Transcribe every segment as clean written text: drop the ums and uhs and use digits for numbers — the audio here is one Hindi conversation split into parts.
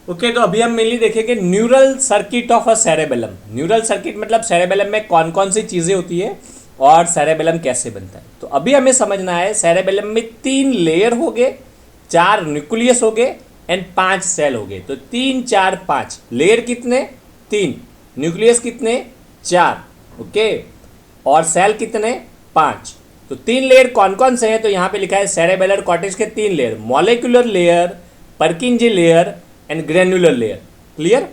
ओके तो अभी हम मेनली देखेंगे neural circuit of a cerebellum. Neural circuit मतलब सेरेबेलम में कौन कौन सी चीज़ें होती है और सेरेबेलम कैसे बनता है। तो अभी हमें समझना है सेरेबेलम में 3 लेयर हो गए, 4 न्यूक्लियस हो गए एंड 5 सेल हो गए। तो 3 4 5 लेयर कितने, 3, न्यूक्लियस कितने, 4, ओके, और सेल कितने, 5। तो 3 लेयर कौन कौन से हैं, तो यहाँ पे लिखा है सेरेबेलर कॉर्टेक्स के 3 layer, molecular layer, पर्किंजे layer and granular layer. Clear.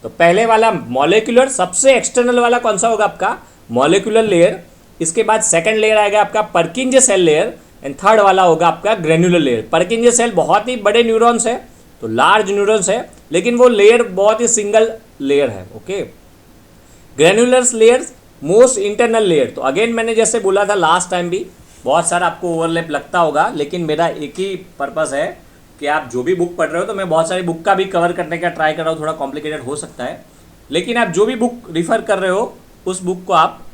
तो पहले वाला मॉलिक्यूलर, सबसे एक्सटर्नल वाला कौन सा होगा आपका, मॉलिक्यूलर लेयर। इसके बाद सेकंड लेयर आएगा आपका Purkinje cell layer and third वाला होगा आपका ग्रेनुलर लेयर। पर्किंजे सेल बहुत ही बड़े न्यूरॉन्स है, तो लार्ज न्यूरॉन्स है, लेकिन वो लेयर बहुत ही सिंगल लेयर है। Okay, granular layers most internal layer. तो अगेन मैंने जैसे बोला था लास्ट टाइम भी, बहुत सारा आपको ओवरलैप लगता होगा, लेकिन मेरा एक ही पर्पस है कि आप जो भी बुक पढ़ रहे हो, तो मैं बहुत सारी बुक का भी कवर करने का ट्राई कर रहा हूँ, थोड़ा कॉम्प्लिकेटेड हो सकता है, लेकिन आप जो भी बुक रिफ़र कर रहे हो उस बुक को आप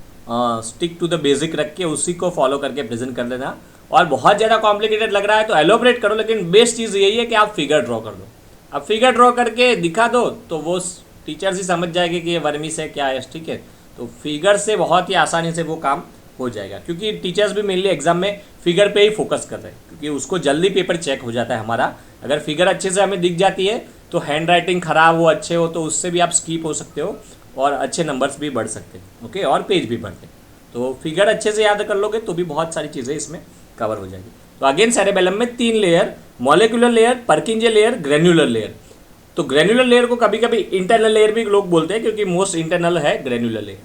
स्टिक टू द बेसिक रख के उसी को फॉलो करके प्रेजेंट कर लेना। और बहुत ज़्यादा कॉम्प्लिकेटेड लग रहा है तो एलोबरेट करो, लेकिन बेस्ट चीज़ यही है कि आप फिगर ड्रॉ कर दो। आप फिगर ड्रॉ करके दिखा दो तो वो टीचर्स ही समझ जाएंगे कि ये वर्मिस है क्या है, ठीक है। तो फिगर से बहुत ही आसानी से वो काम हो जाएगा, क्योंकि टीचर्स भी मेनली एग्जाम में फिगर पे ही फोकस कर रहे हैं, क्योंकि उसको जल्दी पेपर चेक हो जाता है हमारा। अगर फिगर अच्छे से हमें दिख जाती है तो हैंड राइटिंग खराब हो, अच्छे हो, तो उससे भी आप स्किप हो सकते हो और अच्छे नंबर्स भी बढ़ सकते हैं। ओके, और पेज भी बढ़ते हैं। तो फिगर अच्छे से याद कर लोगे तो भी बहुत सारी चीज़ें इसमें कवर हो जाएगी। तो अगेन सेरेबेलम में 3 layer, molecular layer, पर्किंजे layer, granular layer. तो ग्रेनुलर लेयर को कभी कभी इंटरनल लेयर भी लोग बोलते हैं, क्योंकि मोस्ट इंटरनल है ग्रेनुलर लेयर।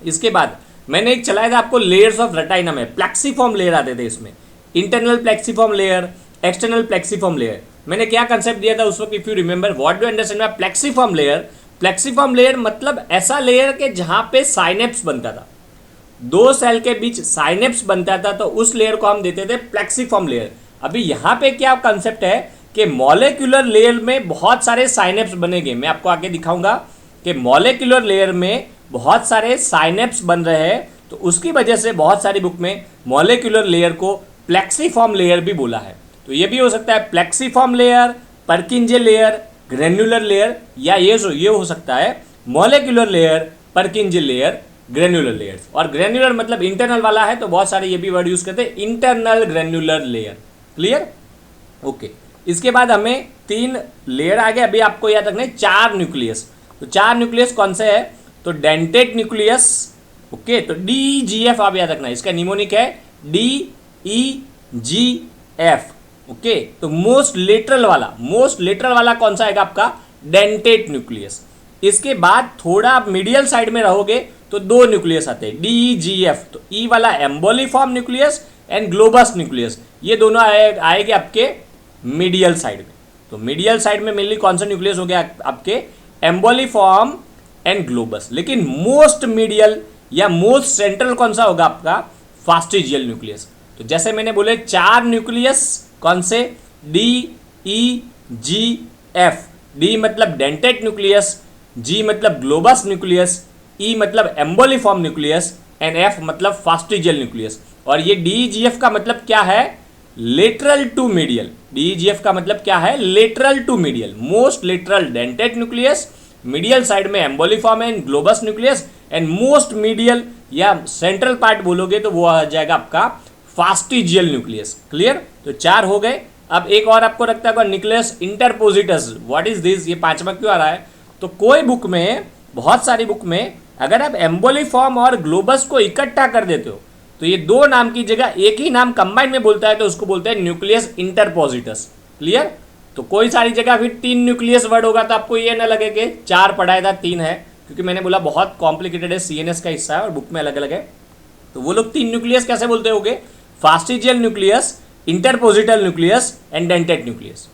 इसके बाद मैंने एक चलाया था आपको लेयर्स ऑफ रेटाइना में, प्लेक्सीफॉर्म लेयर आते थे इसमें, internal plexiform layer, external plexiform layer. मैंने क्या कंसेप्ट दिया था उस वक्त, if you remember, what do understand by plexiform layer. Plexiform layer मतलब ऐसा लेयर के जहां पे साइनेप्स बनता था, 2 सेल के बीच साइनेप्स बनता था, तो उस लेयर को हम देते थे प्लेक्सीफॉर्म लेयर। अभी यहाँ पे क्या कंसेप्ट है कि मॉलिक्यूलर लेयर में बहुत सारे साइनेप्स बनेंगे। मैं आपको आगे दिखाऊंगा कि मॉलिक्यूलर लेयर में बहुत सारे साइनेप्स बन रहे हैं, तो उसकी वजह से बहुत सारी बुक में मॉलिक्यूलर लेयर को प्लेक्सीफॉर्म लेयर भी बोला है। तो ये भी हो सकता है plexiform layer, पर्किंजे layer, granular layer, या ये हो सकता है molecular layer, पर्किंजे layer, granular layers. और ग्रेनुलर मतलब इंटरनल वाला है, तो बहुत सारे ये भी वर्ड यूज करते हैं, internal granular layer. Clear. Okay, इसके बाद हमें 3 लेयर आ गए। अभी आपको याद रखना है 4 न्यूक्लियस। तो 4 न्यूक्लियस कौन से है, तो डेंटेट न्यूक्लियस। ओके, तो DEGF आप याद रखना है, इसका निमोनिक है DEGF। ओके, तो मोस्ट लेटरल वाला कौन सा आएगा आपका, डेंटेट न्यूक्लियस। इसके बाद थोड़ा आप मीडियल साइड में रहोगे तो 2 न्यूक्लियस आते हैं DEGF। तो ई वाला एम्बोलिफॉर्म न्यूक्लियस एंड ग्लोबस न्यूक्लियस, ये दोनों आएंगे आपके मीडियल साइड में। तो मीडियल साइड में मेनली कौन सा न्यूक्लियस हो गया आपके, एम्बोलिफॉर्म एंड ग्लोबस। लेकिन मोस्ट मीडियल या मोस्ट सेंट्रल कौन सा होगा आपका, फास्टिजियल न्यूक्लियस। तो जैसे मैंने बोले 4 न्यूक्लियस कौन से, DEGF। डी मतलब डेंटेट न्यूक्लियस, जी मतलब ग्लोबस न्यूक्लियस, ई मतलब एम्बोलिफॉर्म न्यूक्लियस एंड एफ मतलब फास्टिजियल न्यूक्लियस। और ये DEGF का मतलब क्या है, लेटरल टू मीडियल। DEGF का मतलब क्या है, lateral to medial, most lateral dentate nucleus, medial side में emboliform and globus nucleus, and most medial या सेंट्रल पार्ट बोलोगे तो वो आ जाएगा आपका फास्टिजियल न्यूक्लियस। क्लियर। तो 4 हो गए। अब एक और आपको रखता है न्यूक्लियस इंटरपोजिटस। व्हाट इज दिस, ये 5वां क्यों आ रहा है, तो कोई बुक में, बहुत सारी बुक में अगर आप एम्बोलिफॉर्म और ग्लोबस को इकट्ठा कर देते हो तो ये 2 नाम की जगह एक ही नाम कंबाइन में बोलता है, तो उसको बोलते हैं न्यूक्लियस इंटरपोजिटस। क्लियर। तो कोई सारी जगह फिर 3 न्यूक्लियस वर्ड होगा, तो आपको ये ना लगे कि 4 पढ़ाया था 3 है, क्योंकि मैंने बोला बहुत कॉम्प्लिकेटेड है, CNS का हिस्सा है और बुक में अलग अलग है। तो वो लोग 3 न्यूक्लियस कैसे बोलते होंगे, fastigial nucleus, interposital nucleus and dentate nucleus.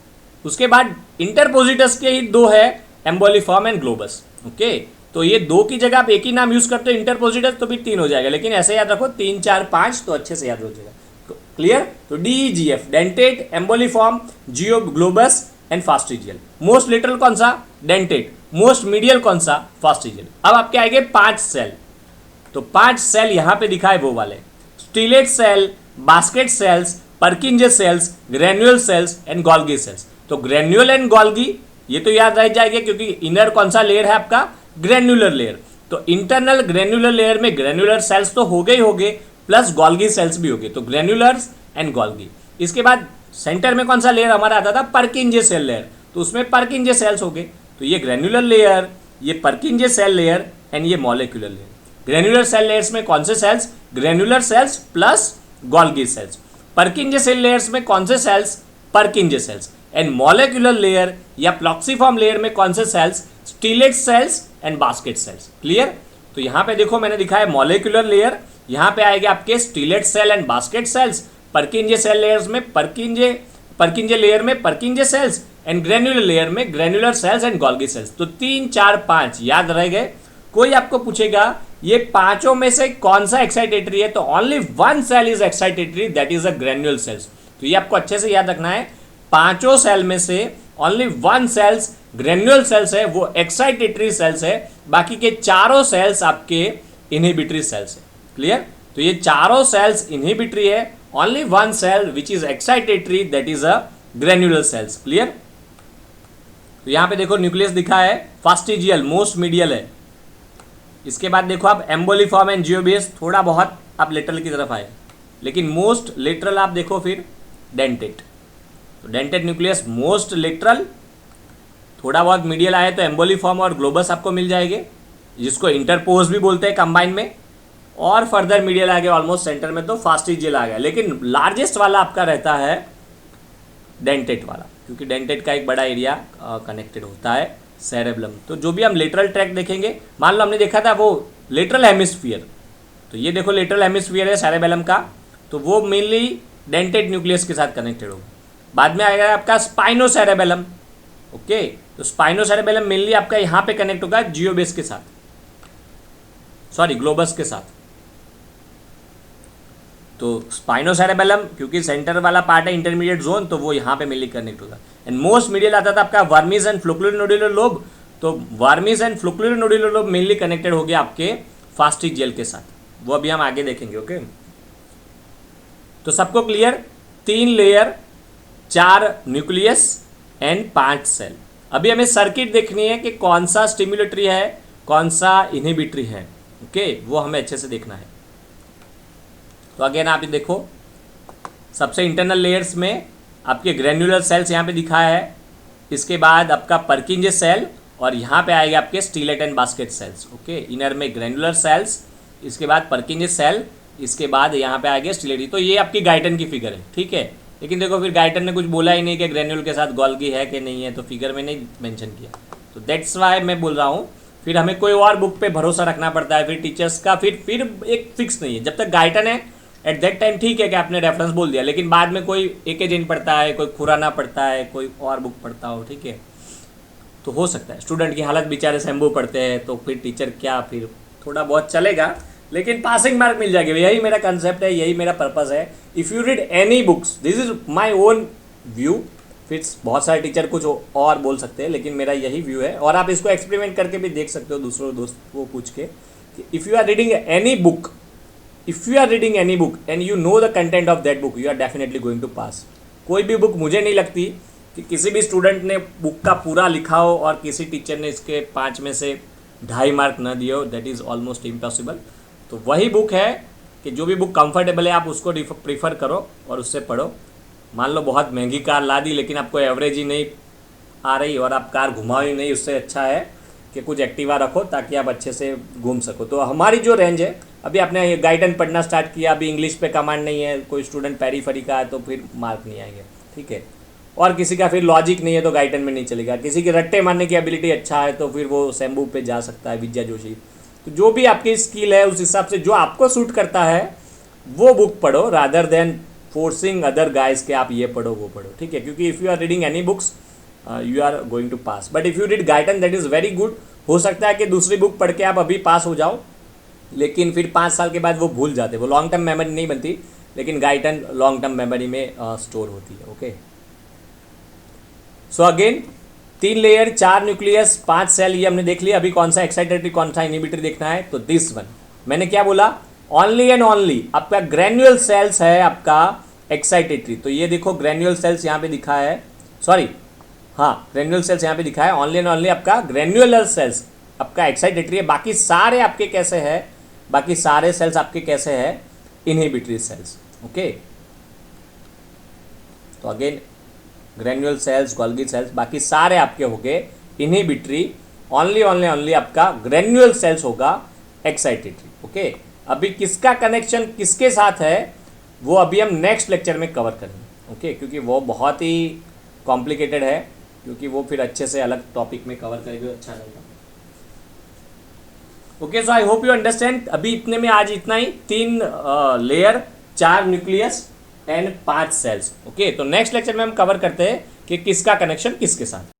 उसके बाद इंटरपोजिटस के ही 2 है, एम्बोलिफॉर्म एंड ग्लोबस। ओके, तो ये 2 की जगह आप एक ही नाम यूज करते हो इंटरपोजिटस, तो भी 3 हो जाएगा, लेकिन ऐसे याद रखो 3 4 5, तो अच्छे से याद हो जाएगा। क्लियर। तो DEGF डेंटेट, एम्बोलिफॉर्म, जियो globus and fastigial. Most lateral कौन सा, डेंटेट। मोस्ट मीडियल कौन सा, फास्टिजियल। अब आपके आएंगे 5 सेल। तो 5 सेल यहां पे दिखाए वो वाले, stellate cell, basket cells, Purkinje cells, granule cells and Golgi cells. तो ग्रेन्यूल एंड गोल्गी ये तो याद रह जाएगा क्योंकि इनर कौन सा लेयर है आपका, ग्रेन्युलर लेयर। तो इंटरनल ग्रेन्युलर लेयर में ग्रेन्युलर सेल्स तो हो गए प्लस गोल्गी सेल्स भी हो गए, तो ग्रेन्युलर्स एंड गोल्गी। इसके बाद सेंटर में कौन सा लेयर हमारा आता था, पर्किंजे सेल लेयर, तो उसमें पर्किंजे सेल्स हो गए। तो ये ग्रेन्युलर लेयर, ये पर्किंजे सेल लेयर एंड ये molecular layer. Granular cell layers में कौन से cells, granular cells plus Golgi cells. Purkinje cell layers में कौन से cells, Purkinje cells. And molecular layer या प्लॉक्सीफॉर्म लेयर में कौन से cells, stellate cells and basket cells. Clear. तो यहाँ पे देखो मैंने दिखा है मॉलिक्यूलर लेयर, यहाँ पे आएगा आपके stellate cell and basket cells. Purkinje cell layers में पर्किंजे लेयर में Purkinje cells and granular layer में granular cells and Golgi cells. तो 3 4 5 याद रह गए। कोई आपको पूछेगा ये पांचों में से कौन सा एक्साइटेटरी है, तो only one cell is excitatory, that is a granular cells. तो ये आपको अच्छे से याद रखना है, पांचों सेल में से only one cells granular cells है, वो एक्साइटेटरी सेल्स है, बाकी के चारों सेल्स आपके इनहिबिटरी सेल्स है। क्लियर। तो ये चारों सेल्स इनहिबिटरी है, only one cell which is excitatory, that is a granular cells. Clear. तो यहां पे देखो न्यूक्लियस दिखा है, फास्टिजियल मोस्ट मीडियल है। इसके बाद देखो आप एम्बोलिफॉर्म एंड जियोबेस, थोड़ा बहुत आप लेटरल की तरफ आए, लेकिन मोस्ट लेटरल आप देखो फिर डेंटेट। तो डेंटेट न्यूक्लियस मोस्ट लेटरल, थोड़ा बहुत मीडियल आए तो एम्बोलिफॉर्म और ग्लोबस आपको मिल जाएंगे, जिसको इंटरपोज भी बोलते हैं कंबाइन में। और फर्दर मीडियल आ गया ऑलमोस्ट सेंटर में तो फास्टिजियल आ गया, लेकिन लार्जेस्ट वाला आपका रहता है डेंटेट वाला, क्योंकि डेंटेट का एक बड़ा एरिया कनेक्टेड होता है सेरेब्लम। तो जो भी हम लेटरल ट्रैक देखेंगे, मान लो हमने देखा था वो लेटरल हेमिस्फीयर, तो ये देखो लेटरल हेमिस्फीयर है सेरेबेलम का, तो वो मेनली डेंटेट न्यूक्लियस के साथ कनेक्टेड होगा। बाद में आएगा आपका स्पाइनो सेरेबेलम। ओके, तो स्पाइनो सेरेबेलम मेनली आपका यहाँ पे कनेक्ट होगा जियोबेस के साथ, सॉरी ग्लोबस के साथ। तो स्पाइनो सेरेबेलम क्योंकि सेंटर वाला पार्ट है इंटरमीडिएट जोन, तो वो यहाँ पे मेनली कनेक्ट होगा। एंड मोस्ट मीडियल आता था आपका vermis and flocculonodular lobe, तो vermis and flocculonodular lobe mainly connected हो गया आपके फास्टिजियल के साथ, वो अभी हम आगे देखेंगे। ओके, तो सबको clear, 3 layer, 4 nucleus and 5 cell. अभी हमें सर्किट देखनी है कि कौन सा स्टिम्युलेटरी है, कौन सा इनहिबिटरी है। ओके, वो हमें अच्छे से देखना है। तो अगेन आप देखो, सबसे इंटरनल लेयर्स में आपके ग्रेन्युलर सेल्स यहाँ पे दिखा है, इसके बाद आपका पर्किंजे सेल, और यहाँ पे आएगा आपके stellate and basket cells. Okay, inner में ग्रेन्युलर सेल्स, इसके बाद पर्किंजे सेल, इसके बाद यहाँ पे आएगा स्टीलेट। तो ये आपकी गाइटन की फिगर है, ठीक है। लेकिन देखो फिर गाइटन ने कुछ बोला ही नहीं कि ग्रेन्युल के साथ गोल्गी है कि नहीं है, तो फिगर में नहीं मेंशन किया। तो दैट्स वाई मैं बोल रहा हूँ, फिर हमें कोई और बुक पे भरोसा रखना पड़ता है, फिर टीचर्स का फिर एक फिक्स नहीं है। जब तक गाइटन है एट दैट टाइम ठीक है कि आपने रेफरेंस बोल दिया, लेकिन बाद में कोई एक एजेंट पढ़ता है, कोई खुराना पढ़ता है, कोई और बुक पढ़ता हो, ठीक है, तो हो सकता है स्टूडेंट की हालत बेचारे शैम्बू पढ़ते हैं, तो फिर टीचर क्या, फिर थोड़ा बहुत चलेगा, लेकिन पासिंग मार्क मिल जाएगी। यही मेरा कंसेप्ट है, यही मेरा पर्पज़ है। If you read any books, this is my own view, फिर बहुत सारे टीचर कुछ और बोल सकते हैं, लेकिन मेरा यही व्यू है। और आप इसको एक्सपेरिमेंट करके भी देख सकते हो दूसरों दोस्त को पूछ के, if you are reading any book, if you are reading any book and you know the content of that book, you are definitely going to pass. कोई भी बुक, मुझे नहीं लगती कि किसी भी स्टूडेंट ने बुक का पूरा लिखा हो और किसी टीचर ने इसके 5 में से 2.5 मार्क न दिए हो, दैट इज़ ऑलमोस्ट इम्पॉसिबल। तो वही बुक है कि जो भी बुक कंफर्टेबल है आप उसको प्रीफर करो और उससे पढ़ो। मान लो बहुत महंगी कार ला दी, लेकिन आपको एवरेज ही नहीं आ रही और आप कार घुमाओ ही नहीं, उससे अच्छा है कि कुछ एक्टिवा रखो ताकि आप अच्छे से घूम सको। तो हमारी जो रेंज है, अभी आपने गाइडन पढ़ना स्टार्ट किया, अभी इंग्लिश पे कमांड नहीं है, कोई स्टूडेंट पेरीफेरी का है तो फिर मार्क नहीं आएंगे, ठीक है। और किसी का फिर लॉजिक नहीं है तो गाइडन में नहीं चलेगा, किसी की रट्टे मारने की एबिलिटी अच्छा है तो फिर वो शैम्बू पे जा सकता है, विद्या जोशी। तो जो भी आपकी स्किल है उस हिसाब से जो आपको सूट करता है वो बुक पढ़ो, rather than forcing other guys के आप ये पढ़ो वो पढ़ो, ठीक है। क्योंकि if you are reading any books you are going to pass, but if you read guidance that is very good. हो सकता है कि दूसरी बुक पढ़ के आप अभी पास हो जाओ, लेकिन फिर 5 साल के बाद वो भूल जाते, वो लॉन्ग टर्म मेमोरी नहीं बनती, लेकिन गाइडन लॉन्ग टर्म मेमोरी में स्टोर होती है। Okay, so again 3 layer, 4 nucleus, 5 cell, ये हमने देख लिया। अभी कौन सा एक्साइटेटरी कौन सा इनहिबिटरी देखना है, तो दिस वन मैंने क्या बोला, ओनली एंड ओनली आपका ग्रेन्युअल सेल्स है आपका एक्साइटेटरी। तो ये देखो ग्रेन्युअल सेल्स यहाँ पे दिखा है, सॉरी हाँ, ग्रेन्युलर सेल्स यहाँ पे दिखा है, ओनली एंड ओनली आपका ग्रेन्युलर सेल्स आपका एक्साइटेटरी है, बाकी सारे आपके कैसे है, बाकी सारे सेल्स आपके कैसे है, इनहिबिटरी सेल्स। ओके, तो again granular cells, Golgi cells, बाकी सारे आपके हो गए इनहिबिटरी, ओनली ओनली ओनली आपका ग्रेन्युलर सेल्स होगा एक्साइटेटरी। ओके, अभी किसका कनेक्शन किसके साथ है वो अभी हम नेक्स्ट लेक्चर में कवर करेंगे। ओके, क्योंकि वो बहुत ही कॉम्प्लिकेटेड है, क्योंकि वो फिर अच्छे से अलग टॉपिक में कवर करेंगे, अच्छा रहेगा। Okay, so I hope you understand. अभी इतने में आज इतना ही, 3 layer, 4 nucleus and 5 cells. Okay, तो नेक्स्ट लेक्चर में हम कवर करते हैं कि किसका कनेक्शन किसके साथ।